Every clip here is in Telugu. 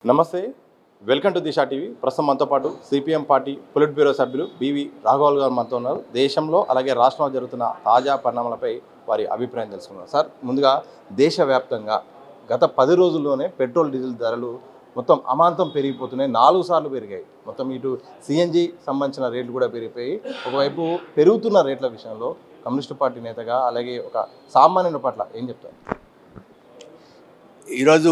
నమస్తే, వెల్కమ్ టు దిశా టీవీ. ప్రస్తుతం మనతో పాటు సిపిఎం పార్టీ పొలిట్ బ్యూరో సభ్యులు బివి రాఘవల్ గారు మనతో ఉన్నారు. దేశంలో అలాగే రాష్ట్రంలో జరుగుతున్న తాజా పరిణామాలపై వారి అభిప్రాయం తెలుసుకున్నారు. సార్, ముందుగా దేశవ్యాప్తంగా గత 10 రోజుల్లోనే పెట్రోల్ డీజిల్ ధరలు మొత్తం అమాంతం పెరిగిపోతున్నాయి. 4 సార్లు పెరిగాయి. మొత్తం ఇటు సిఎన్జి సంబంధించిన రేట్లు కూడా పెరిగిపోయి, ఒకవైపు పెరుగుతున్న రేట్ల విషయంలో కమ్యూనిస్టు పార్టీ నేతగా అలాగే ఒక సామాన్యుల పట్ల ఏం చెప్తారు? ఈరోజు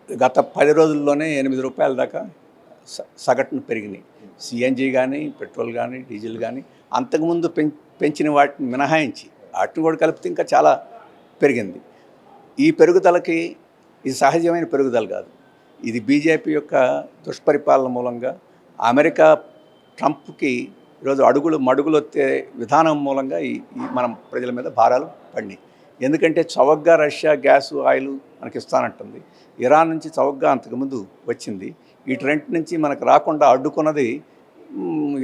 గత 10 రోజుల్లోనే 8 రూపాయల దాకా సగటును పెరిగినాయి. సిఎన్జి కానీ, పెట్రోల్ కానీ, డీజిల్ కానీ అంతకుముందు పెంచిన వాటిని మినహాయించి వాటిని కూడా కలిపితే ఇంకా చాలా పెరిగింది. ఈ పెరుగుదలకి ఇది సహజమైన పెరుగుదల కాదు. ఇది బీజేపీ యొక్క దుష్పరిపాలన మూలంగా, అమెరికా ట్రంప్కి ఈరోజు మడుగులు వచ్చే విధానం మూలంగా ఈ మనం ప్రజల మీద భారాలు పడినాయి. ఎందుకంటే చౌకగా రష్యా గ్యాసు ఆయిల్ మనకి ఇస్తానంటుంది. ఇరాన్ నుంచి చౌకగా అంతకుముందు వచ్చింది. ఈ ట్రెండ్ నుంచి మనకు రాకుండా అడ్డుకున్నది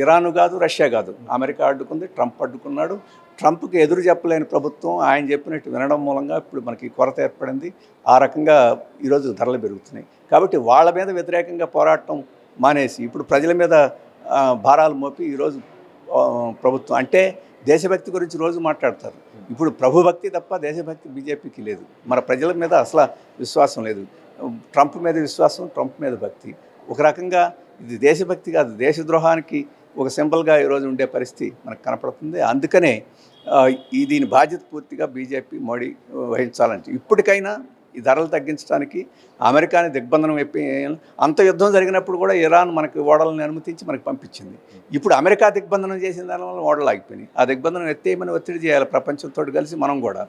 ఇరాను కాదు, రష్యా కాదు, అమెరికా అడ్డుకుంది, ట్రంప్ అడ్డుకున్నాడు. ట్రంప్కి ఎదురు చెప్పలేని ప్రభుత్వం ఆయన చెప్పినట్టు వినడం మూలంగా ఇప్పుడు మనకి కొరత ఏర్పడింది. ఆ రకంగా ఈరోజు ధరలు పెరుగుతున్నాయి. కాబట్టి వాళ్ళ మీద వ్యతిరేకంగా పోరాటం మానేసి ఇప్పుడు ప్రజల మీద భారాలు మోపి ఈరోజు ప్రభుత్వం అంటే దేశభక్తి గురించి రోజు మాట్లాడతారు. ఇప్పుడు ప్రభుభక్తి తప్ప దేశభక్తి బీజేపీకి లేదు. మన ప్రజల మీద అసలు విశ్వాసం లేదు. ట్రంప్ మీద విశ్వాసం, ట్రంప్ మీద భక్తి. ఒక రకంగా ఇది దేశభక్తి కాదు, దేశద్రోహానికి ఒక సింబల్గా ఈరోజు ఉండే పరిస్థితి మనకు కనపడుతుంది. అందుకనే దీని బాధ్యత పూర్తిగా బీజేపీ, మోడీ వహించాలంటే ఇప్పటికైనా ఈ ధరలు తగ్గించడానికి అమెరికాని దిగ్బంధనం అంత యుద్ధం జరిగినప్పుడు కూడా ఇరాన్ మనకి ఓడలను అనుమతించి మనకు పంపించింది. ఇప్పుడు అమెరికా దిగ్బంధనం చేసిన దానివల్ల ఓడలు ఆగిపోయినాయి. ఆ దిగ్బంధనం ఎత్తేయమని ఒత్తిడి చేయాలి ప్రపంచంతో కలిసి మనం కూడా.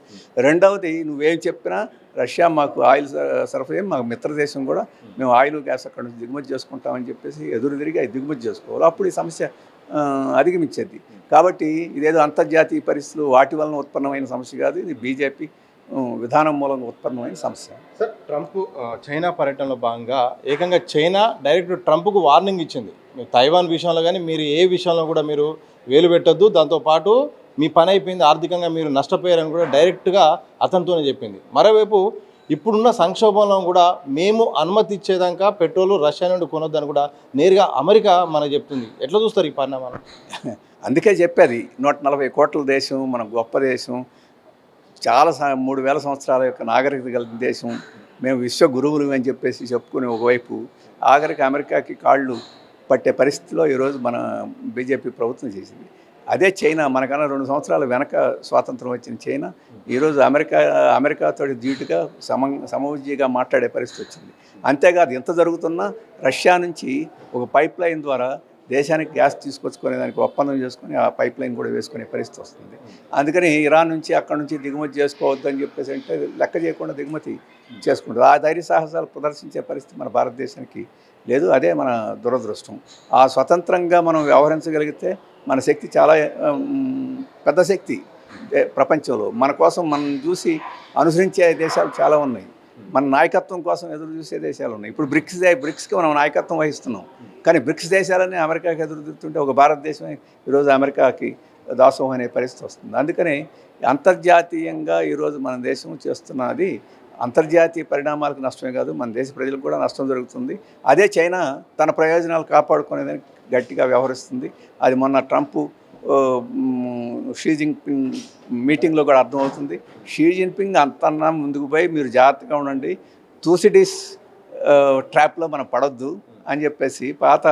రెండవది, నువ్వేం చెప్పినా రష్యా మాకు ఆయిల్ సరఫరా, మాకు మిత్రదేశం కూడా, మేము ఆయిల్ గ్యాస్ అక్కడ నుంచి దిగుమతి చేసుకుంటామని చెప్పేసి ఎదురు తిరిగి అది దిగుమతి చేసుకోవాలి. అప్పుడు ఈ సమస్య అధిగమించేది. కాబట్టి ఇదేదో అంతర్జాతీయ పరిస్థితులు వాటి వలన ఉత్పన్నమైన సమస్య కాదు, ఇది బీజేపీ విధానం మూలంగా ఉత్పన్నమైన సమస్య. సార్, ట్రంప్ చైనా పర్యటనలో భాగంగా ఏకంగా చైనా డైరెక్ట్ ట్రంప్కు వార్నింగ్ ఇచ్చింది. మీరు తైవాన్ విషయంలో కానీ మీరు ఏ విషయంలో కూడా మీరు వేలు పెట్టొద్దు, దాంతోపాటు మీ పని అయిపోయింది, ఆర్థికంగా మీరు నష్టపోయారని కూడా డైరెక్ట్గా అతనితోనే చెప్పింది. మరోవైపు ఇప్పుడున్న సంక్షోభంలో కూడా మేము అనుమతి ఇచ్చేదాకా పెట్రోలు రష్యా నుండి కొనొద్దని కూడా నేరుగా అమెరికా మనకు చెప్తుంది. ఎట్లా చూస్తారు ఈ పరిణామాలు? అందుకే చెప్పేది 140 కోట్ల దేశం, మన గొప్ప దేశం, చాలా 3000 సంవత్సరాల యొక్క నాగరికత కలిగిన దేశం, మేము విశ్వ గురువులు అని చెప్పేసి చెప్పుకుని ఒకవైపు ఆఖరికి అమెరికాకి కాళ్ళు పట్టే పరిస్థితిలో ఈరోజు మన బీజేపీ ప్రభుత్వం చేసింది. అదే చైనా, మనకన్నా 2 సంవత్సరాల వెనక స్వాతంత్రం వచ్చిన చైనా ఈరోజు అమెరికాతో ధీటుగా సమవుజ్జిగా మాట్లాడే పరిస్థితి వచ్చింది. అంతేకాదు, ఎంత జరుగుతున్నా రష్యా నుంచి ఒక పైప్ లైన్ ద్వారా దేశానికి గ్యాస్ తీసుకొచ్చుకునే దానికి ఒప్పందం చేసుకుని ఆ పైప్ లైన్ కూడా వేసుకునే పరిస్థితి వస్తుంది. అందుకని ఇరాన్ నుంచి అక్కడ నుంచి దిగుమతి చేసుకోవద్దు అని చెప్పేసి అంటే లెక్క చేయకుండా దిగుమతి చేసుకుంటుంది. ఆ ధైర్య సాహసాలు ప్రదర్శించే పరిస్థితి మన భారతదేశానికి లేదు. అదే మన దురదృష్టం. ఆ స్వతంత్రంగా మనం వ్యవహరించగలిగితే మన శక్తి చాలా పెద్ద శక్తి ప్రపంచంలో. మన కోసం మనం చూసి అనుసరించే దేశాలు చాలా ఉన్నాయి. మన నాయకత్వం కోసం ఎదురు చూసే దేశాలు ఉన్నాయి. ఇప్పుడు బ్రిక్స్కి మనం నాయకత్వం వహిస్తున్నాం. కానీ బ్రిక్స్ దేశాలన్నీ అమెరికాకి ఎదురు తిరుగుతుంటే ఒక భారతదేశం ఈరోజు అమెరికాకి దాసోహం అనే పరిస్థితి వస్తుంది. అందుకని అంతర్జాతీయంగా ఈరోజు మన దేశం చేస్తున్నది అంతర్జాతీయ పరిణామాలకు నష్టమే కాదు, మన దేశ ప్రజలకు కూడా నష్టం జరుగుతుంది. అదే చైనా తన ప్రయోజనాలు కాపాడుకునేదానికి గట్టిగా వ్యవహరిస్తుంది. అది మొన్న ట్రంప్ షీ జిన్పింగ్ మీటింగ్లో కూడా అర్థమవుతుంది. షీ జిన్పింగ్ అంతన్నా ముందుకు పోయి మీరు జాగ్రత్తగా ఉండండి, థూసిడిస్ ట్రాప్లో మనం పడొద్దు అని చెప్పేసి పాత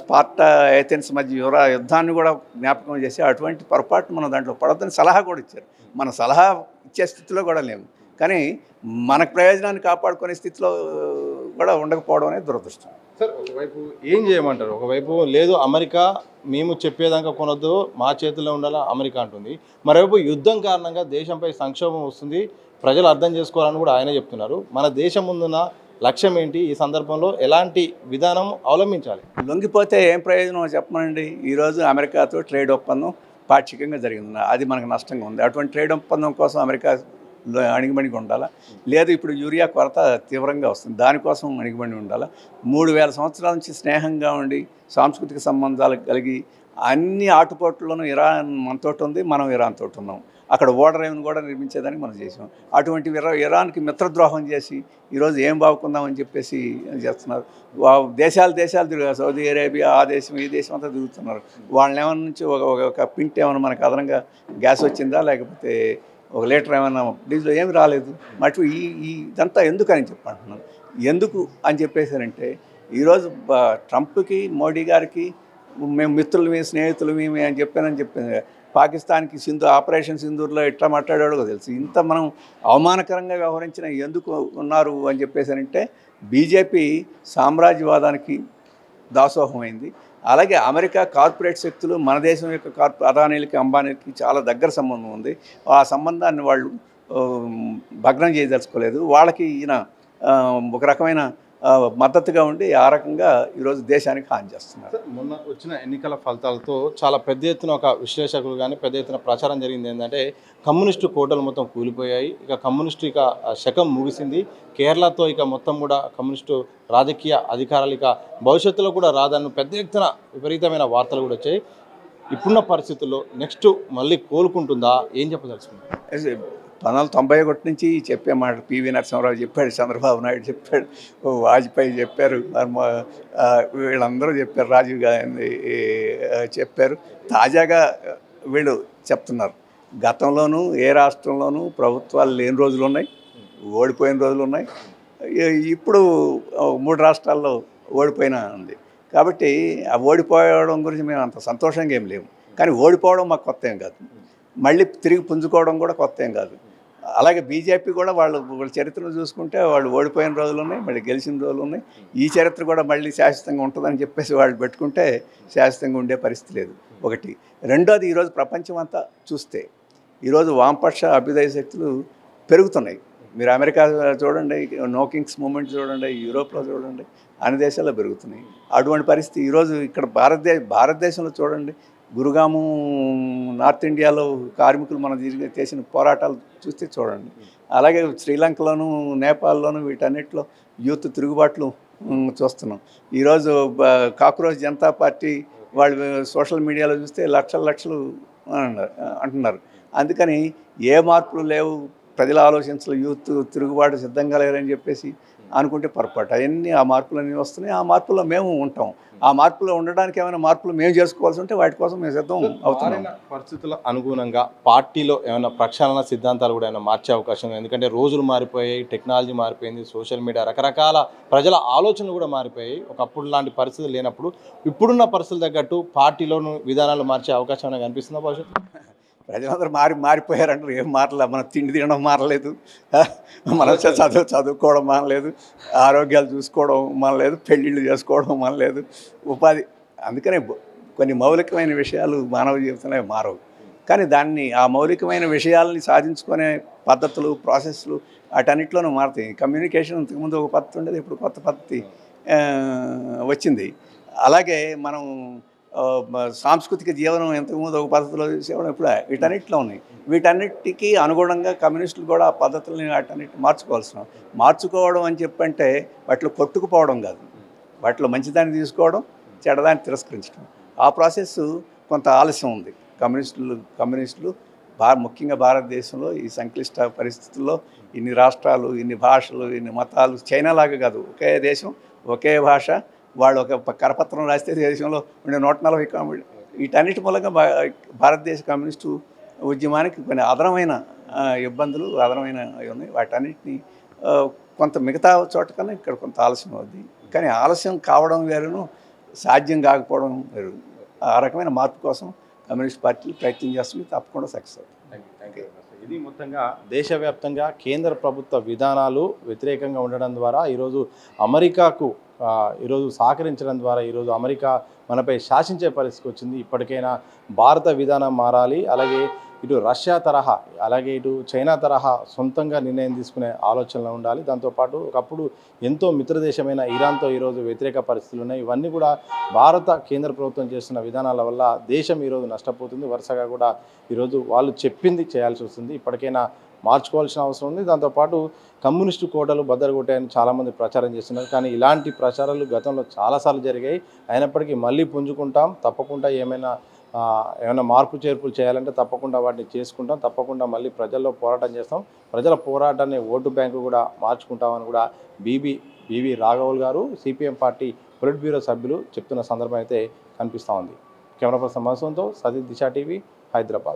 స్పార్టా ఏథెన్స్ మధ్య యుద్ధాన్ని కూడా జ్ఞాపకం చేసి అటువంటి పొరపాటు మనం దాంట్లో పడొద్దని సలహా కూడా ఇచ్చారు. మన సలహా ఇచ్చే స్థితిలో కూడా లేము. కానీ మన ప్రయోజనాన్ని కాపాడుకునే స్థితిలో కూడా ఉండకపోవడం అనేది దురదృష్టం. సార్, ఒకవైపు ఏం చేయమంటారు? ఒకవైపు లేదు అమెరికా మేము చెప్పేదాకా కొనొద్దు, మా చేతిలో ఉండాలా అమెరికా అంటుంది. మరోవైపు యుద్ధం కారణంగా దేశంపై సంక్షోభం వస్తుంది, ప్రజలు అర్థం చేసుకోవాలని కూడా ఆయన చెప్తున్నారు. మన దేశం ముందున్న లక్ష్యం ఏంటి? ఈ సందర్భంలో ఎలాంటి విధానం అవలంబించాలి? లొంగిపోతే ఏం ప్రయోజనం చెప్పమనండి. ఈరోజు అమెరికాతో ట్రేడ్ ఒప్పందం పాక్షికంగా జరిగింది, అది మనకు నష్టంగా ఉంది. అటువంటి ట్రేడ్ ఒప్పందం కోసం అమెరికా అణిగిమణిగి ఉండాలా? లేదు, ఇప్పుడు యూరియా కొరత తీవ్రంగా వస్తుంది, దానికోసం అణిగిమణి ఉండాలా? 3000 సంవత్సరాల నుంచి స్నేహంగా ఉండి సాంస్కృతిక సంబంధాలు కలిగి అన్ని ఆటుపోట్లలోనూ ఇరాన్ మనతోటి ఉంది, మనం ఇరాన్ తోటి ఉన్నాం. అక్కడ ఓడరేవును కూడా నిర్మించేదానికి మనం చేసాం. అటువంటి ఇరాన్కి మిత్రద్రోహం చేసి ఈరోజు ఏం బాగుకుందామని చెప్పేసి చేస్తున్నారు. దేశాలు తిరిగారు, సౌదీ అరేబియా, ఆ దేశం ఈ దేశం అంతా తిరుగుతున్నారు. వాళ్ళని ఏమన్నా నుంచి ఒక పింట్ ఏమైనా మనకు అదనంగా గ్యాస్ వచ్చిందా, లేకపోతే ఒక లీటర్ ఏమైనా డీజిల్ ఏమి రాలేదు. మటు ఇదంతా ఎందుకని చెప్పంటున్నాను. ఎందుకు అని చెప్పేసారంటే ఈరోజు ట్రంప్కి, మోడీ గారికి మేము మిత్రులమే, స్నేహితులమే అని చెప్పాను. పాకిస్తాన్కి ఆపరేషన్ సింధూర్లో ఎట్లా మాట్లాడాడో తెలుసు. ఇంత మనం అవమానకరంగా వ్యవహరించిన ఎందుకు ఉన్నారు అని చెప్పేసారంటే బీజేపీ సామ్రాజ్యవాదానికి దాసోహమైంది. అలాగే అమెరికా కార్పొరేట్ శక్తులు మన దేశం యొక్క అదానీలకి, అంబానీలకి చాలా దగ్గర సంబంధం ఉంది. ఆ సంబంధాన్ని వాళ్ళు భగ్నం చేయదలుచుకోలేదు. వాళ్ళకి ఈయన ఒక రకమైన మద్దతుగా ఉండి ఆ రకంగా ఈరోజు దేశానికి హాని చేస్తున్నారు. మొన్న వచ్చిన ఎన్నికల ఫలితాలతో చాలా పెద్ద ఎత్తున ఒక విశ్లేషకులు కానీ పెద్ద ఎత్తున ప్రచారం జరిగింది. ఏంటంటే కమ్యూనిస్టు కోటలు మొత్తం కూలిపోయాయి, ఇక కమ్యూనిస్టు శకం ముగిసింది, కేరళతో ఇక మొత్తం కూడా కమ్యూనిస్టు రాజకీయ అధికారాలు ఇక భవిష్యత్తులో కూడా రాదన్న పెద్ద ఎత్తున విపరీతమైన వార్తలు కూడా వచ్చాయి. ఇప్పుడున్న పరిస్థితుల్లో నెక్స్ట్ మళ్ళీ కోలుకుంటుందా, ఏం చెప్పదలుచుకుంటారు? 1991 నుంచి చెప్పే మాట పివి నరసింహారావు చెప్పాడు, చంద్రబాబు నాయుడు చెప్పాడు, వాజ్పేయి చెప్పారు, వీళ్ళందరూ చెప్పారు, రాజీవ్ గాంధీ చెప్పారు. తాజాగా వీళ్ళు చెప్తున్నారు. గతంలోనూ ఏ రాష్ట్రంలోనూ ప్రభుత్వాలు లేని రోజులు ఉన్నాయి, ఓడిపోయిన రోజులు ఉన్నాయి. ఇప్పుడు 3 రాష్ట్రాల్లో ఓడిపోయినా ఉంది. కాబట్టి ఆ ఓడిపోవడం గురించి మేము అంత సంతోషంగా ఏం లేము. కానీ ఓడిపోవడం మాకు కొత్త ఏం కాదు, మళ్ళీ తిరిగి పుంజుకోవడం కూడా కొత్త ఏం కాదు. అలాగే బీజేపీ కూడా వాళ్ళ చరిత్రను చూసుకుంటే వాళ్ళు ఓడిపోయిన రోజులు ఉన్నాయి, మళ్ళీ గెలిచిన రోజులు ఉన్నాయి. ఈ చరిత్ర కూడా మళ్ళీ శాశ్వతంగా ఉంటుందని చెప్పేసి వాళ్ళు పెట్టుకుంటే శాశ్వతంగా ఉండే పరిస్థితి లేదు. ఒకటి. రెండోది, ఈరోజు ప్రపంచం అంతా చూస్తే ఈరోజు వామపక్ష అభ్యుదయ శక్తులు పెరుగుతున్నాయి. మీరు అమెరికా చూడండి, నో కింగ్స్ మూమెంట్ చూడండి, యూరోప్లో చూడండి, అన్ని దేశాల్లో పెరుగుతున్నాయి. అటువంటి పరిస్థితి ఈరోజు ఇక్కడ భారతదేశంలో చూడండి. గురుగాము నార్త్ ఇండియాలో కార్మికులు మనం చేసిన పోరాటాలు చూస్తే చూడండి. అలాగే శ్రీలంకలోను, నేపాల్లోను వీటన్నిటిలో యూత్ తిరుగుబాట్లు చూస్తున్నాం. ఈరోజు కాక్రోచ్ జనతా పార్టీ వాళ్ళు సోషల్ మీడియాలో చూస్తే లక్షలు అంటున్నారు. అందుకని ఏ మార్పులు లేవు, ప్రజలు ఆలోచించలు, యూత్ తిరుగుబాటు సిద్ధంగా లేరని చెప్పేసి అనుకుంటే పొరపాటు. అవన్నీ ఆ మార్పులన్నీ వస్తున్నాయి. ఆ మార్పుల్లో మేము ఉంటాం. ఆ మార్పులో ఉండడానికి ఏమైనా మార్పులు మేము చేసుకోవాల్సి ఉంటే వాటి కోసం మేము సిద్ధం అవుతున్నాం. పరిస్థితుల అనుగుణంగా పార్టీలో ఏమైనా ప్రక్షాళన సిద్ధాంతాలు కూడా ఏమైనా మార్చే అవకాశం ఉంది. ఎందుకంటే రోజులు మారిపోయాయి, టెక్నాలజీ మారిపోయింది, సోషల్ మీడియా, రకరకాల ప్రజల ఆలోచనలు కూడా మారిపోయాయి. ఒకప్పుడు లాంటి పరిస్థితులు లేనప్పుడు ఇప్పుడున్న పరిస్థితులు తగ్గట్టు పార్టీలోను విధానాలు మార్చే అవకాశం ఏమైనా కనిపిస్తుందా భవిష్యత్తు? ప్రజలందరూ మారిపోయారంటారు. ఏం మారలేదు. మనం తిండి తినడం మారలేదు, మనం చదువుకోవడం మానలేదు, ఆరోగ్యాలు చూసుకోవడం మానలేదు, పెళ్ళిళ్ళు చేసుకోవడం మానలేదు, ఉపాధి. అందుకనే కొన్ని మౌలికమైన విషయాలు మానవ జీవితంలో మారవు. కానీ ఆ మౌలికమైన విషయాలని సాధించుకునే పద్ధతులు, ప్రాసెస్లు వాటన్నిటిలోనూ మారుతాయి. కమ్యూనికేషన్ ఇంతకుముందు ఒక పద్ధతి ఉండేది, ఇప్పుడు కొత్త పద్ధతి వచ్చింది. అలాగే మనం సాంస్కృతిక జీవనం ఎంతకుముందు ఒక పద్ధతిలో చేసేవాడు, ఇప్పుడు వీటన్నిటిలో ఉన్నాయి. వీటన్నిటికీ అనుగుణంగా కమ్యూనిస్టులు కూడా ఆ పద్ధతులని వాటన్నిటి మార్చుకోవడం అని చెప్పంటే వాటిలో కొట్టుకుపోవడం కాదు, వాటిలో మంచిదాన్ని తీసుకోవడం, చెడదాన్ని తిరస్కరించడం. ఆ ప్రాసెస్ కొంత ఆలస్యం ఉంది. కమ్యూనిస్టులు ముఖ్యంగా భారతదేశంలో ఈ సంక్లిష్ట పరిస్థితుల్లో ఇన్ని రాష్ట్రాలు, ఇన్ని భాషలు, ఇన్ని మతాలు, చైనా లాగా కాదు, ఒకే దేశం, ఒకే భాష, వాళ్ళు ఒక కరపత్రం రాస్తే దేశంలో ఉండే 140 కామెడీ, వీటన్నిటి మూలంగా భారతదేశ కమ్యూనిస్టు ఉద్యమానికి కొన్ని అదనమైన ఇబ్బందులు, అదనమైన ఉన్నాయి. వాటన్నిటిని కొంత మిగతా చోట కన్నా ఇక్కడ కొంత ఆలస్యం అవుద్ది. కానీ ఆలస్యం కావడం వేరును, సాధ్యం కాకపోవడం వేరు. ఆ రకమైన మార్పు కోసం కమ్యూనిస్ట్ పార్టీలు ప్రయత్నం చేస్తుంది, తప్పకుండా సక్సెస్ అవుతుంది. ఇది మొత్తంగా దేశవ్యాప్తంగా కేంద్ర ప్రభుత్వ విధానాలు వ్యతిరేకంగా ఉండడం ద్వారా ఈరోజు అమెరికాకు ఈరోజు సహకరించడం ద్వారా ఈరోజు అమెరికా మనపై శాసించే పరిస్థితికి వచ్చింది. ఇప్పటికైనా భారత విధానం మారాలి, అలాగే ఇటు రష్యా తరహా, అలాగే ఇటు చైనా తరహా సొంతంగా నిర్ణయం తీసుకునే ఆలోచనలు ఉండాలి. దాంతోపాటు ఒకప్పుడు ఎంతో మిత్రదేశమైన ఇరాన్తో ఈరోజు వ్యతిరేక పరిస్థితులు ఉన్నాయి. ఇవన్నీ కూడా భారత కేంద్ర ప్రభుత్వం చేస్తున్న విధానాల వల్ల దేశం ఈరోజు నష్టపోతుంది. వరుసగా కూడా ఈరోజు వాళ్ళు చెప్పింది చేయాల్సి వస్తుంది. ఇప్పటికైనా మార్చుకోవాల్సిన అవసరం ఉంది. దాంతోపాటు కమ్యూనిస్టు కోటలు బద్దలుగొట్టాయని చాలామంది ప్రచారం చేస్తున్నారు. కానీ ఇలాంటి ప్రచారాలు గతంలో చాలాసార్లు జరిగాయి. అయినప్పటికీ మళ్ళీ పుంజుకుంటాం, తప్పకుండా ఏమైనా ఏమైనా మార్పు చేర్పులు చేయాలంటే తప్పకుండా వాటిని చేసుకుంటాం, తప్పకుండా మళ్ళీ ప్రజల్లో పోరాటం చేస్తాం, ప్రజల పోరాటాన్ని ఓటు బ్యాంకు కూడా మార్చుకుంటామని కూడా బివి రాఘవులు గారు సిపిఎం పార్టీ పొలిట్ బ్యూరో సభ్యులు చెప్తున్న సందర్భం అయితే కనిపిస్తూ ఉంది. కెమెరా పర్సన్ మనసుతో సతీష్, దిశ టీవీ, హైదరాబాద్.